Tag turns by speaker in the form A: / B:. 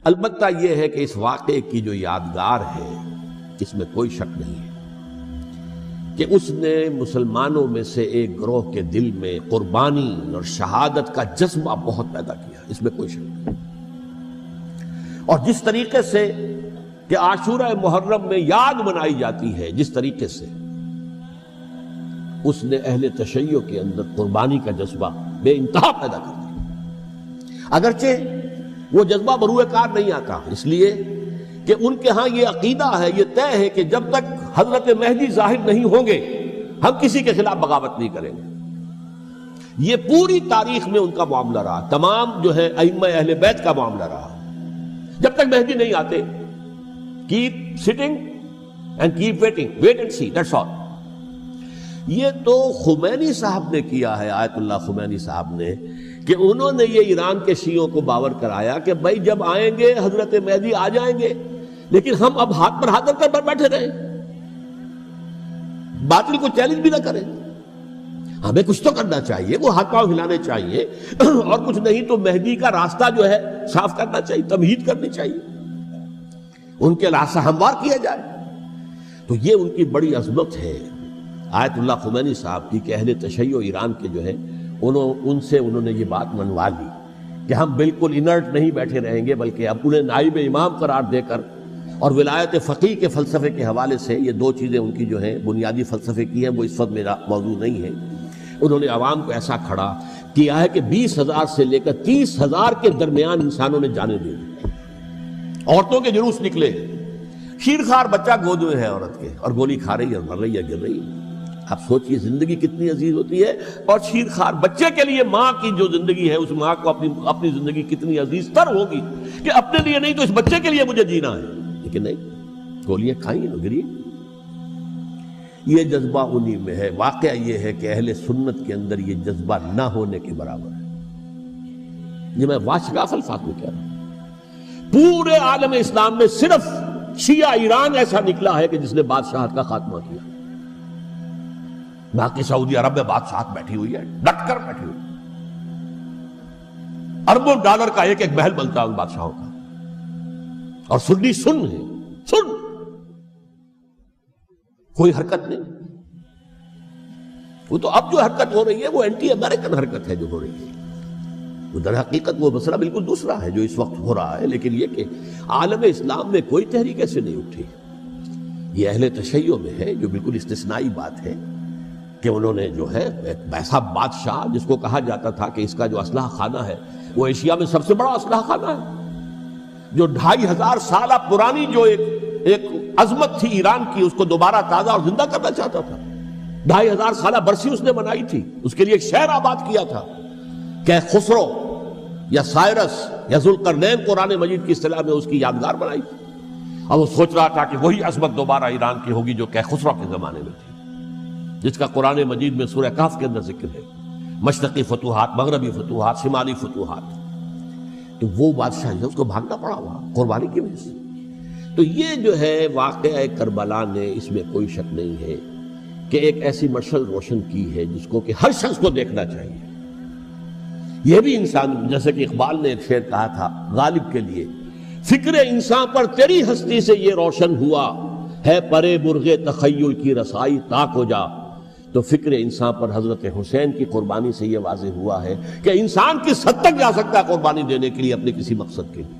A: البتہ یہ ہے کہ اس واقعے کی جو یادگار ہے اس میں کوئی شک نہیں ہے کہ اس نے مسلمانوں میں سے ایک گروہ کے دل میں قربانی اور شہادت کا جذبہ بہت پیدا کیا، اس میں کوئی شک نہیں۔ اور جس طریقے سے کہ عاشورہ محرم میں یاد منائی جاتی ہے، جس طریقے سے اس نے اہل تشیع کے اندر قربانی کا جذبہ بے انتہا پیدا کر دیا، اگرچہ وہ جذبہ بروئے کار نہیں آتا، اس لیے کہ ان کے ہاں یہ عقیدہ ہے، یہ طے ہے کہ جب تک حضرت مہدی ظاہر نہیں ہوں گے ہم کسی کے خلاف بغاوت نہیں کریں گے۔ یہ پوری تاریخ میں ان کا معاملہ رہا، تمام جو ہے ائمہ اہل بیت کا معاملہ رہا، جب تک مہدی نہیں آتے keep sitting and keep waiting, wait and see, that's all۔ یہ تو خمینی صاحب نے کیا ہے، آیت اللہ خمینی صاحب نے، کہ انہوں نے یہ ایران کے شیعوں کو باور کرایا کہ بھائی جب آئیں گے حضرت مہدی آ جائیں گے، لیکن ہم اب ہاتھ پر ہاتھ رکھ کر بیٹھے رہیں، باطل کو چیلنج بھی نہ کریں، ہمیں کچھ تو کرنا چاہیے، وہ ہاتھ پاؤں ہلانے چاہیے، اور کچھ نہیں تو مہدی کا راستہ جو ہے صاف کرنا چاہیے، تمہید کرنی چاہیے، ان کے راستہ ہموار کیا جائے۔ تو یہ ان کی بڑی عظمت ہے آیت اللہ خمینی صاحب کی کہ اہل تشیع ایران کے جو ہے ان سے انہوں نے یہ بات منوا لی کہ ہم بالکل انرٹ نہیں بیٹھے رہیں گے، بلکہ اب انہیں نائب امام قرار دے کر اور ولایت فقیہ کے فلسفے کے حوالے سے، یہ دو چیزیں ان کی جو ہیں بنیادی فلسفے کی ہیں، وہ اس وقت میرا موضوع نہیں ہے، انہوں نے عوام کو ایسا کھڑا کیا ہے کہ 20,000 سے لے کر 30,000 کے درمیان انسانوں نے جانے دی، عورتوں کے جلوس نکلے، شیرخوار بچہ گود میں ہے عورت کے، اور گولی کھا رہی ہے، مر رہی ہے، گر رہی ہے۔ آپ سوچئے زندگی کتنی عزیز ہوتی ہے، اور شیرخوار بچے کے لیے ماں کی جو زندگی ہے، اس ماں کو اپنی زندگی کتنی عزیز تر ہوگی کہ اپنے لیے نہیں تو اس بچے کے لیے مجھے جینا ہے، لیکن نہیں، گولیاں کھائیں گری۔ یہ جذبہ انہی میں ہے۔ واقعہ یہ ہے کہ اہل سنت کے اندر یہ جذبہ نہ ہونے کے برابر ہے۔ یہ میں واشگاف الفاظ میں کہہ رہا ہوں، پورے عالم اسلام میں صرف شیعہ ایران ایسا نکلا ہے کہ جس نے بادشاہت کا خاتمہ کیا، باقی سعودی عرب میں بادشاہت بیٹھی ہوئی ہے، ڈٹ کر بیٹھی ہوئی، اربوں ڈالر کا ایک ایک محل بنتا ہے ان بادشاہوں کا، اور سنی سن ہے، سن، کوئی حرکت نہیں۔ وہ تو اب جو حرکت ہو رہی ہے وہ اینٹی امریکن حرکت ہے جو ہو رہی ہے، وہ در حقیقت وہ مسئلہ بالکل دوسرا ہے جو اس وقت ہو رہا ہے، لیکن یہ کہ عالم اسلام میں کوئی تحریک ایسے نہیں اٹھی۔ یہ اہل تشیع میں ہے جو بالکل استثنائی بات ہے کہ انہوں نے جو ہے ایک ایسا بادشاہ جس کو کہا جاتا تھا کہ اس کا جو اسلحہ خانہ ہے وہ ایشیا میں سب سے بڑا اسلحہ خانہ ہے، جو 2500 سالہ پرانی جو ایک عظمت تھی ایران کی، اس کو دوبارہ تازہ اور زندہ کرنا چاہتا تھا۔ 2500 سالہ برسی اس نے منائی تھی، اس کے لیے ایک شہر آباد کیا تھا کہ خسرو یا سائرس یا ذوالقرنین قرآن مجید کی اصطلاح میں اس کی یادگار بنائی تھی، اور وہ سوچ رہا تھا کہ وہی عظمت دوبارہ ایران کی ہوگی جو کہ خسرو کے زمانے میں تھی، جس کا قرآن مجید میں سورہ کہف کے اندر ذکر ہے، مشرقی فتوحات، مغربی فتوحات، شمالی فتوحات۔ تو وہ بادشاہ ہے، اس کو بھاگنا پڑا ہوا قربانی کی وجہ سے۔ تو یہ جو ہے واقعہ کربلا نے، اس میں کوئی شک نہیں ہے کہ ایک ایسی مشعل روشن کی ہے جس کو کہ ہر شخص کو دیکھنا چاہیے۔ یہ بھی انسان، جیسے کہ اقبال نے ایک شعر کہا تھا غالب کے لیے، فکر انسان پر تیری ہستی سے یہ روشن ہوا ہے، پرے مرغ تخیل کی رسائی تاک ہو جا۔ تو فکر انسان پر حضرت حسین کی قربانی سے یہ واضح ہوا ہے کہ انسان کس حد تک جا سکتا ہے قربانی دینے کے لیے اپنے کسی مقصد کے لیے۔